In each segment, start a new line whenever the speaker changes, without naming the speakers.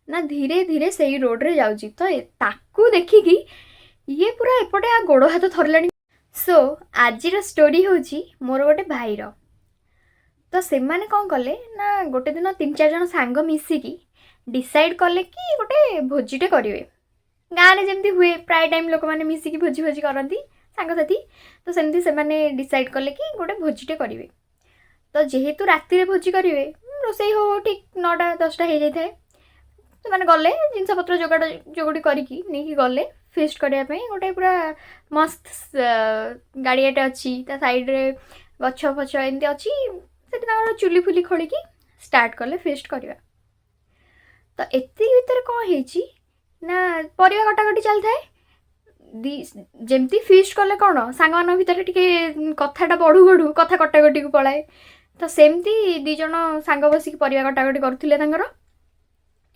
ना धीरे धीरे सेई रोड रे जाउची तो ताकू देखिकी ये पूरा एपटे आ गोड़ हाथ थरलानी। सो आजिर स्टोरी होची मोर गोटे भाईर। तो से माने कौन कले ना गोटे दिन 3-4 जन सांग मिसिकी डिसाइड कले कि गोटे भोजीटे करेंगे। गाँव में जमी हुए प्राय टाइम लोक मैंने मिसिकी भोजी भोजी करती सांगसाथी। तो सेमती से माने डिसाइड कले कि गोटे भोजीटे करेंगे। तो जेहेतु राति भोजी करेंगे रोसई हो ठीक 9टा-10टा हो जाए से मैंने गले जिनपतर जोगाड़ जोगुड़ी करके गले फिस्ट करने गोटे पूरा मस्त गाड़ियाटे अच्छी साइड्रे गछ फछ एमती अच्छी से चुली फुली खोल स्टार्ट कले फिस्ट करवा। तो एति भितर कौन है ना परिवा कटाकटी चल थाए जमती फिस्ट कले कौन सांग मान भितर टिके कथाटा बढ़ू बढ़ू कथा कटाकटी को पलाए। तो सेमती दी जन सांग बसिक परिवा कटाकटी करुले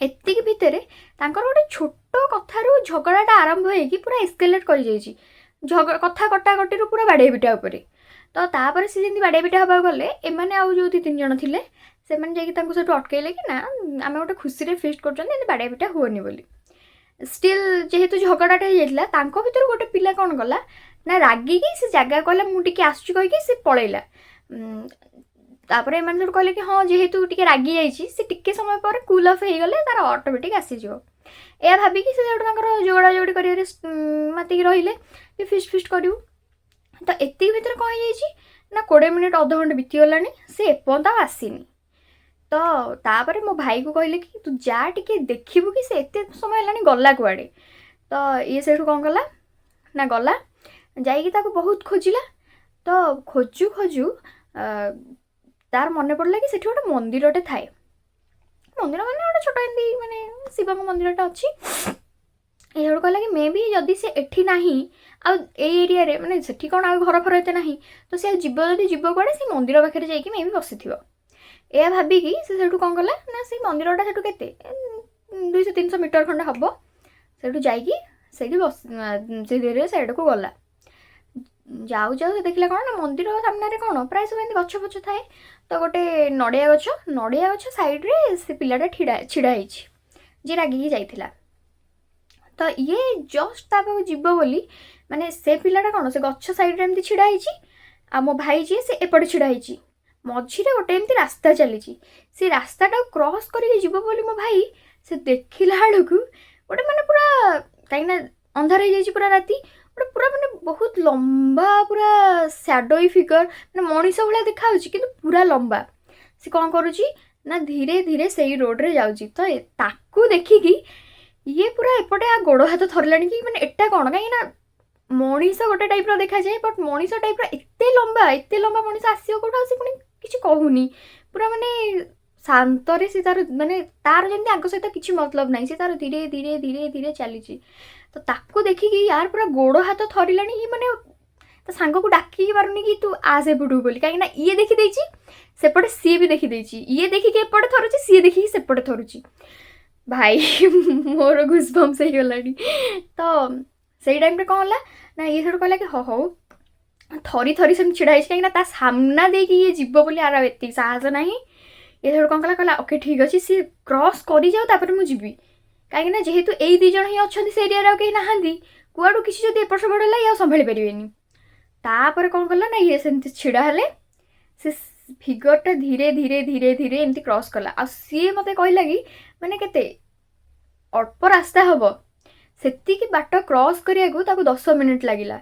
एतिक भितर गोटे छोट कथारू झगड़ाटा आरंभ होगी पूरा एस्केलेट कर कथा कटाकटी पूरा बाड़े पिटा उपर। तो तापर सी जमी बाड़े पिटा हवा गले एमाने आउ जो 2-3 जन थिले से जाकि अटकैले कि ना आम गोटे खुशी रे फिस्ट कर बाड़े पिटा हुए बोली। स्टिल जेहेतु झगड़ाटा हो भर गोटे पिला कौन कला ना रागिकी से जगह कहला मुझे आसुची कहीकि से पलैला। तापर एम कहले कि हाँ जेहेतु टी रागी जाइए टिके समय पर कूल अफ हो गले तार ऑटोमेटिक आसीज या भाविकी से जोड़ा जोड़ी कर मातिक रहिले कि फिस्ट फिस्ट करूँ। तो एति भितर कौन ना 20 मिनट अध घंटे बीतीगला से एपर्त आसीनी। तो तापर मो भाई को कहले कि तू जा टिके देखिबू कि से एते समय है गला कुआड़े। तो ये से कौन कला ना गला जाइए बहुत खोजिला। तो खोजु खोजु तार मन पड़ला कि सेठी गोटे मंदिरटे थाए। मंदिर माने गोटे छोट एमती माने शिव मंदिरटा अच्छी। ये कहला कि मे भी जदि से एठी नाही आ एरिया रे माने सेठी कौन आ घर फर एते नाही तो से जीव जदि जीव कुआड़े से मंदिर पाखे जाइए मे भी बसीथिव या भाविकी से कौन कला ना से मंदिरटा से केते 200-300 मीटर खंड हम से जाइए बस से धीरे साइड को गला। जाऊ जाऊ से देखला कौन ना मंदिर सामने कौन प्राय सब एमती गछ फछ थाए। तो गोटे नड़िया गछ साइड रे से पिलाटा छिड़ा जी रागिकी जाइथिला। तो ये जस्ट तापाक जीव बोली माने से पिलाटा कौन से गछ साइड रे एमती छिड़ा आ मो भाई जी से एपटे छिड़ा मझीरे गोटे एमती रास्ता चली से रास्ताटा क्रॉस करके जीव बोली मो भाई से देखला बेलू गोटे माने पूरा कहीं अंधार हो पूरा राति गोटे पूरा माने बहुत लंबा पूरा सैडोई फिगर माने मनीष भाया देखा कि पूरा लंबा से कौन करुची ना धीरे धीरे से रोड रे जाउची। तो ताकू देखिकी ये पूरा एपटे आ गोड़ हाथ थरलानी कि माने एटा कौन कहीं मनीष गोटे टाइप देखा जाए बट मनीष टाइप एते लंबा मनीष आसियो कोठा से पुणी किछि कहूनी पूरा माने शांतरे से तार माने तार जमी आग सहित किसी मतलब ना से तार धीरे धीरे धीरे धीरे चली। तो ताकू देखिकी यार पूरा गोड़ हाथ थरलानी ये माने तो सांग को डाकी पारुनी कि तू आसे पटू बोली कहीं ये देखी सेपटे सी भी देखी ये देखिकी एपटे थरुची सी देखिकी सेपटे थरुची भाई मोर घुसबम्स हो गलानी। तो से टाइम कौन है ना ये सब कहला कि हो थरी थरी से छिड़ाई कहीं सामना देकी ये जीव बोली आर एत साहस ना। ये सब कौन कहला ओके ठीक अच्छे सी क्रॉस कर जाऊपर मुझे कहीं जेहेतु यही 2 जन ही अच्छा से एरिया कहीं नहांती कुआड़ू किसी जब एपट सेपट है या संभाली पारे। तापर कौन कला ना ये सेमती छिड़ा हेले से फिगरटा धीरे धीरे धीरे धीरे एमती क्रॉस कला आ सी मते कहला कि माने केते अल्प रास्ता हम से बाट क्रॉस करिया 10 मिनिट लगिला।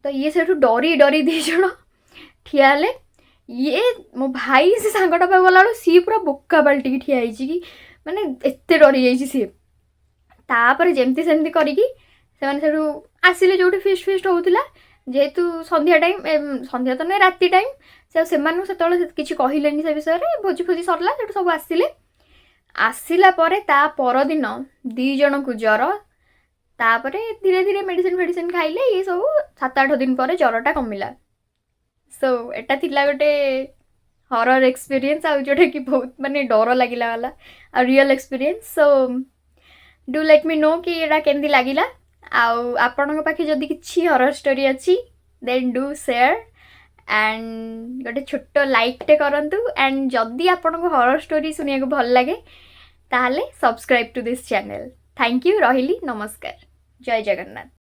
तो ये से डरी डरी 2 जन ठिया हेले ये मो भाई से सांगटा पाई गला सी पूरा बोका बाल्टी ठिया कि माने एते डरी जाइए सी। तापर जमती सेमती करिकी से आसिले जो फिस्ट फिस्ट होता जेहेतु संध्या टाइम संध्या तो नहीं राति टाइम से किसी कहलेनी से विषय में भोजी फोजी सरला से सब आसिले आसला ता परदिन 2 जन को ज्वर तापरे धीरे धीरे मेडिसिन मेडिसिन खाइले ये सब 7-8 दिन पर ज्वरटा कमिला। सो एटा थिला गोटे हॉरर एक्सपीरियंस आ जोटा कि बहुत माने डर लगिला वाला आ real experience. So do let me know कि एटा केमती लागिला आपण पाखे जदि किसी हॉरर स्टोरी अच्छी देन डू शेयर एंड गोटे छोट लाइक टे करंतु एंड जदि आपण को हॉरर स्टोरी सुनिया को भल लगे ताहले subscribe to this channel. Thank you. रहिली। नमस्कार। जय जगन्नाथ।